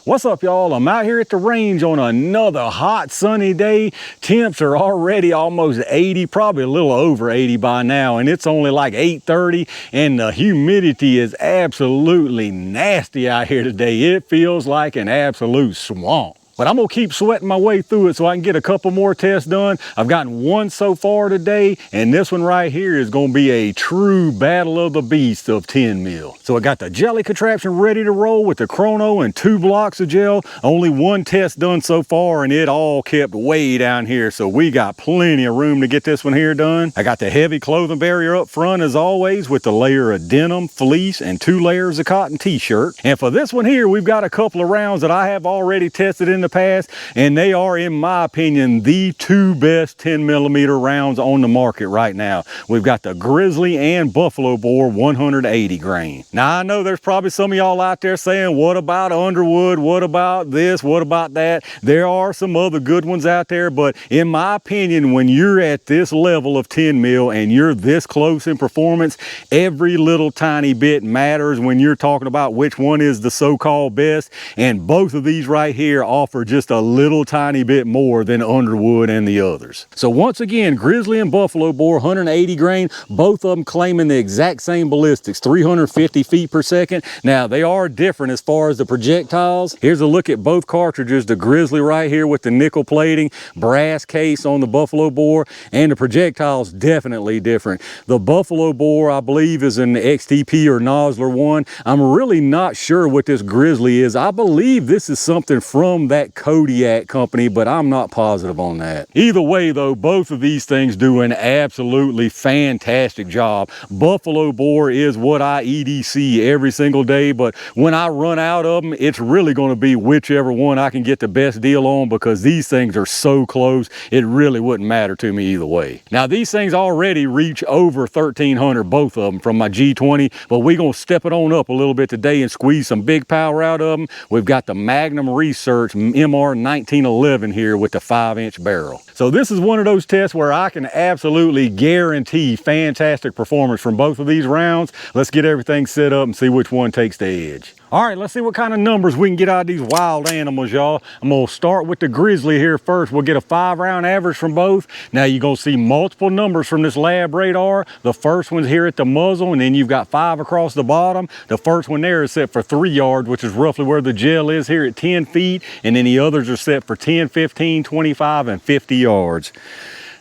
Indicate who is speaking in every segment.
Speaker 1: What's up, y'all? I'm out here at the range on another hot sunny day. Temps are already almost 80, probably a little over 80 by now, and it's only like 8:30, and the humidity is absolutely nasty out here today. It feels like an absolute swamp. But I'm gonna keep sweating my way through it so I can get a couple more tests done. I've gotten one so far today, and this one right here is gonna be a true battle of the beast of 10 mil. So I got the jelly contraption ready to roll with the chrono and 2 blocks of gel. Only one test done so far, and it all kept way down here. So we got plenty of room to get this one here done. I got the heavy clothing barrier up front as always with the layer of denim, fleece, and 2 layers of cotton t-shirt. And for this one here, we've got a couple of rounds that I have already tested in the past, and they are, in my opinion, the 2 best 10mm rounds on the market right now. We've got the Grizzly and Buffalo Bore 180 grain. Now I know there's probably some of y'all out there saying, what about Underwood? What about this? What about that? There are some other good ones out there, but in my opinion, when you're at this level of 10 mil and you're this close in performance, every little tiny bit matters when you're talking about which one is the so-called best. And both of these right here offer just a little tiny bit more than Underwood and the others. So once again, Grizzly and Buffalo Bore 180 grain, both of them claiming the exact same ballistics, 350 feet per second. Now they are different as far as the projectiles. Here's a look at both cartridges. The Grizzly right here with the nickel plating, brass case on the Buffalo Bore, and the projectiles definitely different. The Buffalo Bore, I believe, is an XTP or Nosler one. I'm really not sure what this Grizzly is. I believe this is something from that Kodiak company, but I'm not positive on that. Either way though, both of these things do an absolutely fantastic job. Buffalo Bore is what I EDC every single day, but when I run out of them, it's really going to be whichever one I can get the best deal on, because these things are so close, it really wouldn't matter to me either way. Now these things already reach over 1300, both of them, from my G20, but we're going to step it on up a little bit today and squeeze some big power out of them. We've got the Magnum Research MR1911 here with the 5-inch barrel. So this is one of those tests where I can absolutely guarantee fantastic performance from both of these rounds. Let's get everything set up and see which one takes the edge. All right, let's see what kind of numbers we can get out of these wild animals, y'all. I'm gonna start with the Grizzly here first. We'll get a 5-round average from both. Now you're gonna see multiple numbers from this lab radar. The first one's here at the muzzle, and then you've got 5 across the bottom. The first one there is set for 3 yards, which is roughly where the gel is here at 10 feet. And then the others are set for 10, 15, 25, and 50 yards.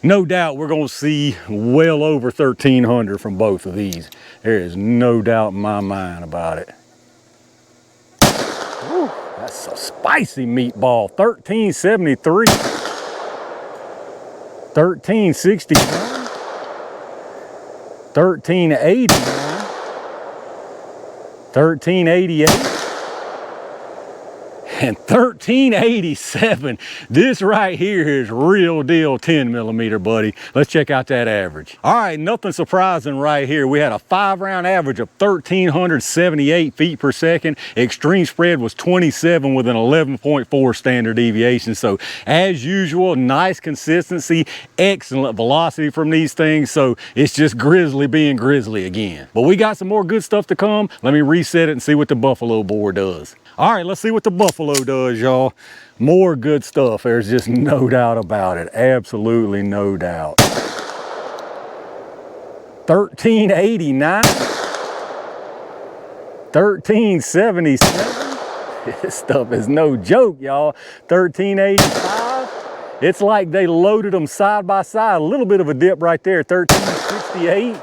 Speaker 1: No doubt we're gonna see well over 1300 from both of these. There is no doubt in my mind about it. Whew, that's a spicy meatball. 1373, 1360, 1380, 1388, and 1387. This right here is real deal 10mm, buddy. Let's check out that average. All right, nothing surprising right here. We had a 5-round average of 1378 feet per second. Extreme spread was 27 with an 11.4 standard deviation. So as usual, nice consistency, excellent velocity from these things. So it's just Grizzly being Grizzly again. But we got some more good stuff to come. Let me reset it and see what the Buffalo Bore does. All right, let's see what the Buffalo does, y'all. More good stuff. There's just no doubt about it. Absolutely no doubt. 1389. 1377. This stuff is no joke, y'all. 1385. It's like they loaded them side by side. A little bit of a dip right there. 1368.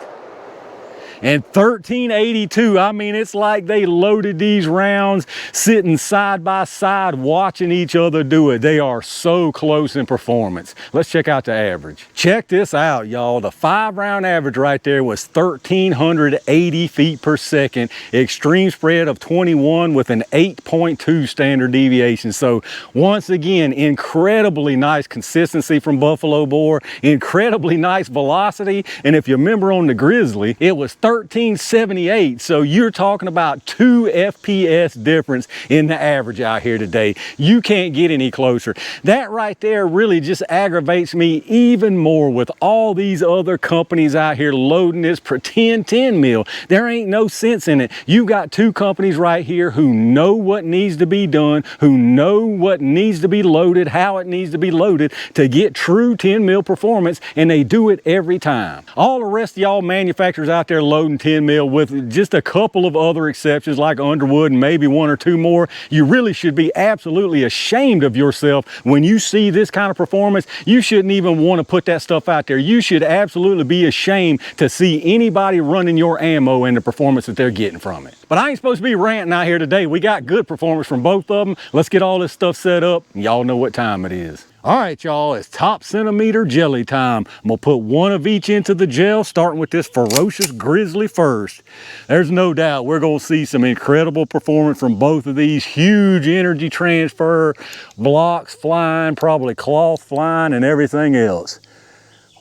Speaker 1: And 1382, I mean, it's like they loaded these rounds sitting side by side watching each other do it. They are so close in performance. Let's check out the average. Check this out, y'all. The 5-round average right there was 1380 feet per second. Extreme spread of 21 with an 8.2 standard deviation. So once again, incredibly nice consistency from Buffalo Bore, incredibly nice velocity. And if you remember on the Grizzly, it was 1378. So you're talking about 2 FPS difference in the average out here today. You can't get any closer. That right there really just aggravates me even more with all these other companies out here loading this pretend 10 mil. There ain't no sense in it. You got two companies right here who know what needs to be done, who know what needs to be loaded, how it needs to be loaded to get true 10 mil performance, and they do it every time. All the rest of y'all manufacturers out there loading 10 mil with just a couple of other exceptions like Underwood and maybe one or two more, you really should be absolutely ashamed of yourself when you see this kind of performance. You shouldn't even want to put that stuff out there. You should absolutely be ashamed to see anybody running your ammo and the performance that they're getting from it. But I ain't supposed to be ranting out here today. We got good performance from both of them. Let's get all this stuff set up. Y'all know what time it is. All right, y'all, it's top centimeter jelly time. I'm gonna put one of each into the gel, starting with this ferocious Grizzly first. There's no doubt we're gonna see some incredible performance from both of these. Huge energy transfer, blocks flying, probably cloth flying, and everything else.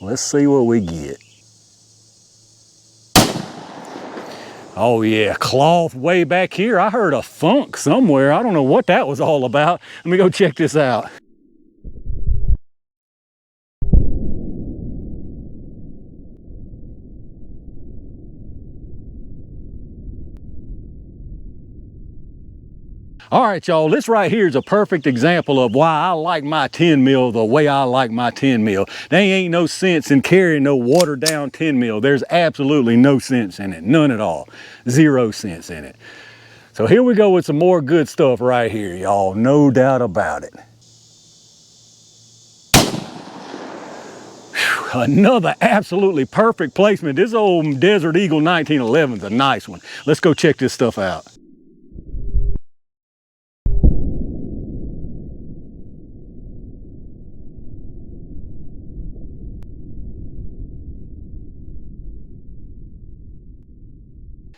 Speaker 1: Let's see what we get. Oh yeah, cloth way back here. I heard a thunk somewhere. I don't know what that was all about. Let me go check this out. All right, y'all, this right here is a perfect example of why I like my 10 mil the way I like my 10 mil. There ain't no sense in carrying no watered down 10 mil. There's absolutely no sense in it, none at all. 0 sense in it. So here we go with some more good stuff right here, y'all, no doubt about it. Whew, another absolutely perfect placement. This old Desert Eagle 1911 is a nice one. Let's go check this stuff out.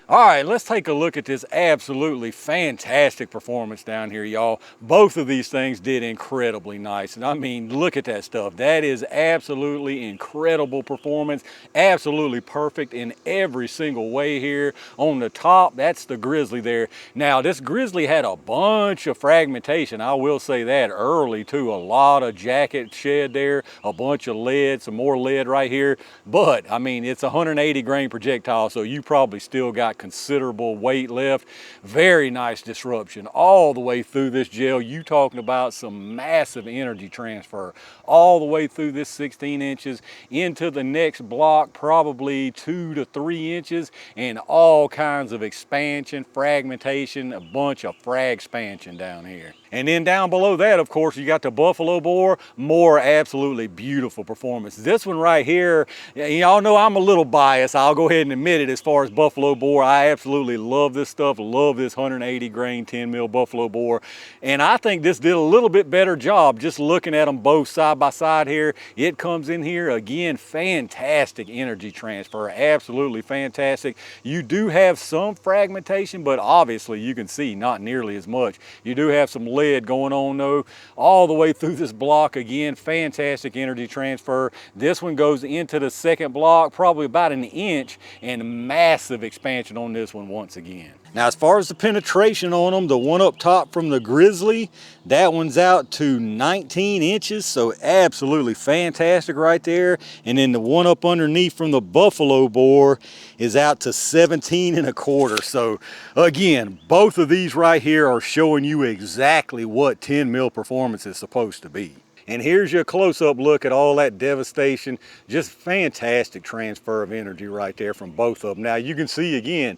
Speaker 1: All right, let's take a look at this absolutely fantastic performance down here, y'all. Both of these things did incredibly nice. And I mean, look at that stuff. That is absolutely incredible performance. Absolutely perfect in every single way here. On the top, that's the Grizzly there. Now, this Grizzly had a bunch of fragmentation. I will say that early too. A lot of jacket shed there, a bunch of lead, some more lead right here. But, I mean, it's a 180 grain projectile, so you probably still got considerable weight left. Very nice disruption all the way through this gel. You talking about some massive energy transfer all the way through this 16 inches into the next block, probably 2 to 3 inches, and all kinds of expansion, fragmentation, a bunch of frag expansion down here. And then down below that, of course, you got the Buffalo Bore, more absolutely beautiful performance. This one right here, y'all know I'm a little biased. I'll go ahead and admit it as far as Buffalo Bore. I absolutely love this stuff, love this 180 grain 10 mil Buffalo Bore. And I think this did a little bit better job just looking at them both side by side here. It comes in here, again, fantastic energy transfer, absolutely fantastic. You do have some fragmentation, but obviously you can see not nearly as much. You do have some lead going on though, all the way through this block. Again, fantastic energy transfer. This one goes into the second block, probably about an inch, and massive expansion on this one once again. Now, as far as the penetration on them, the one up top from the Grizzly, that one's out to 19 inches, so absolutely fantastic right there. And then the one up underneath from the Buffalo Bore is out to 17 1/4. So again, both of these right here are showing you exactly what 10 mil performance is supposed to be. And here's your close-up look at all that devastation. Just fantastic transfer of energy right there from both of them. Now you can see again,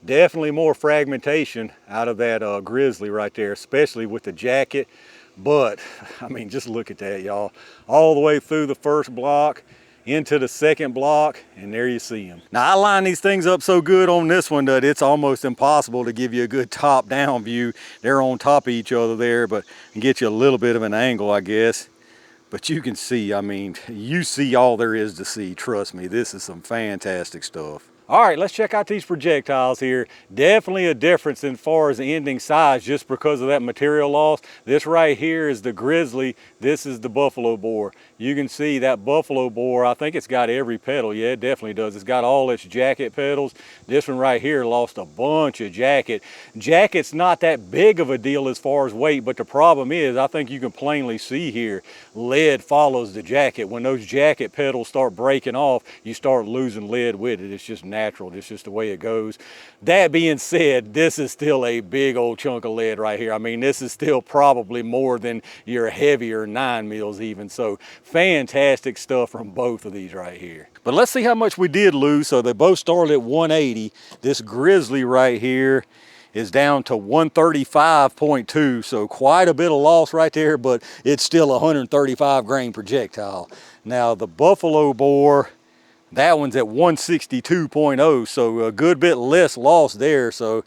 Speaker 1: definitely more fragmentation out of that Grizzly right there, especially with the jacket. But I mean, just look at that, y'all. All the way through the first block, into the second block, and there you see them. Now I line these things up so good on this one that it's almost impossible to give you a good top-down view. They're on top of each other there, but get you a little bit of an angle, I guess. But you can see, I mean, you see all there is to see. Trust me, this is some fantastic stuff. All right, let's check out these projectiles here. Definitely a difference as far as the ending size just because of that material loss. This right here is the Grizzly. This is the Buffalo Bore. You can see that Buffalo Bore, I think it's got every pedal. Yeah, it definitely does. It's got all its jacket pedals. This one right here lost a bunch of jacket. Jacket's not that big of a deal as far as weight, but the problem is, I think you can plainly see here, lead follows the jacket. When those jacket pedals start breaking off, you start losing lead with it. It's just natural. It's just the way it goes. That being said, this is still a big old chunk of lead right here. I mean, this is still probably more than your heavier 9mm even. So fantastic stuff from both of these right here. But let's see how much we did lose. So they both started at 180. This Grizzly right here is down to 135.2, so quite a bit of loss right there, but it's still a 135 grain projectile. Now the Buffalo Bore, that one's at 162.0, so a good bit less loss there. So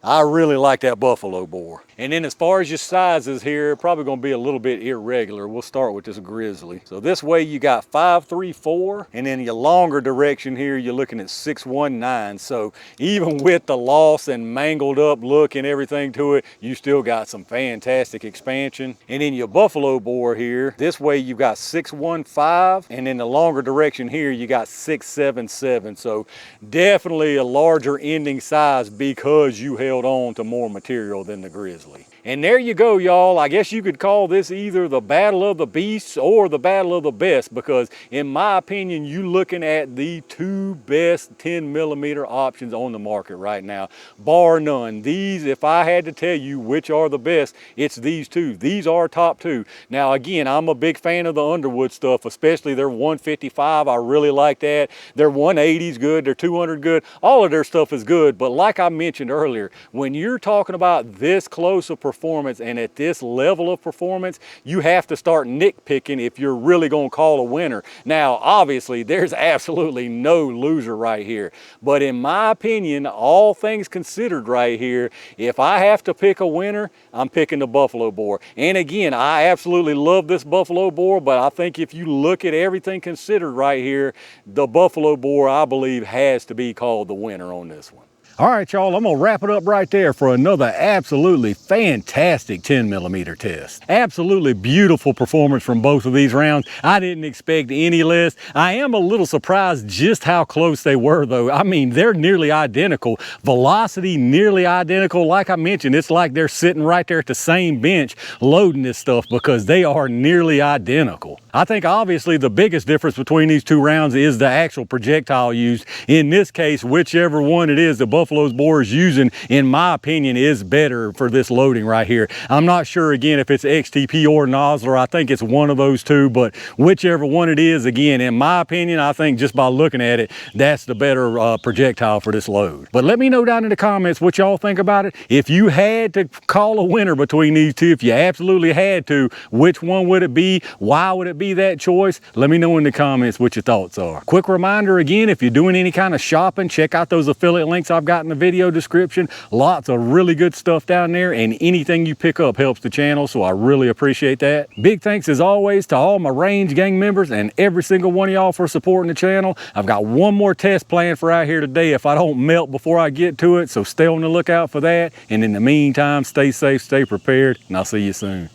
Speaker 1: I really like that Buffalo Bore. And then as far as your sizes here, probably gonna be a little bit irregular. We'll start with this Grizzly. So this way you got 5.34, and then your longer direction here, you're looking at 6.19. So even with the loss and mangled up look and everything to it, you still got some fantastic expansion. And then your Buffalo Bore here, this way you've got 6.15, and in the longer direction here, you got 6.77. So definitely a larger ending size because you held on to more material than the Grizzly. And there you go, y'all. I guess you could call this either the battle of the beasts or the battle of the best, because in my opinion, you looking at the two best 10mm options on the market right now, bar none. These, if I had to tell you which are the best, it's these two. These are top two. Now again, I'm a big fan of the Underwood stuff, especially their 155. I really like that. Their 180's good, their 200 good. All of their stuff is good, but like I mentioned earlier, when you're talking about this close of performance and at this level of performance, you have to start nitpicking if you're really going to call a winner. Now, obviously, there's absolutely no loser right here. But in my opinion, all things considered right here, if I have to pick a winner, I'm picking the Buffalo Bore. And again, I absolutely love this Buffalo Bore, but I think if you look at everything considered right here, the Buffalo Bore, I believe, has to be called the winner on this one. All right, y'all, I'm gonna wrap it up right there for another absolutely fantastic 10mm test. Absolutely beautiful performance from both of these rounds. I didn't expect any less. I am a little surprised just how close they were though. I mean, they're nearly identical. Velocity nearly identical. Like I mentioned, it's like they're sitting right there at the same bench loading this stuff because they are nearly identical. I think obviously the biggest difference between these two rounds is the actual projectile used. In this case, whichever one it is, the Buffalo Bore is using, in my opinion, is better for this loading right here. I'm not sure, again, if it's XTP or Nosler. I think it's one of those two, but whichever one it is, again, in my opinion, I think just by looking at it, that's the better projectile for this load. But let me know down in the comments what y'all think about it. If you had to call a winner between these two, if you absolutely had to, which one would it be? Why would it be that choice? Let me know in the comments what your thoughts are. Quick reminder again, if you're doing any kind of shopping, check out those affiliate links I've got in the video description. Lots of really good stuff down there, and anything you pick up helps the channel, so I really appreciate that. Big thanks as always to all my Range Gang members and every single one of y'all for supporting the channel. I've got one more test planned for out here today if I don't melt before I get to it, so stay on the lookout for that. And in the meantime, stay safe, stay prepared, and I'll see you soon.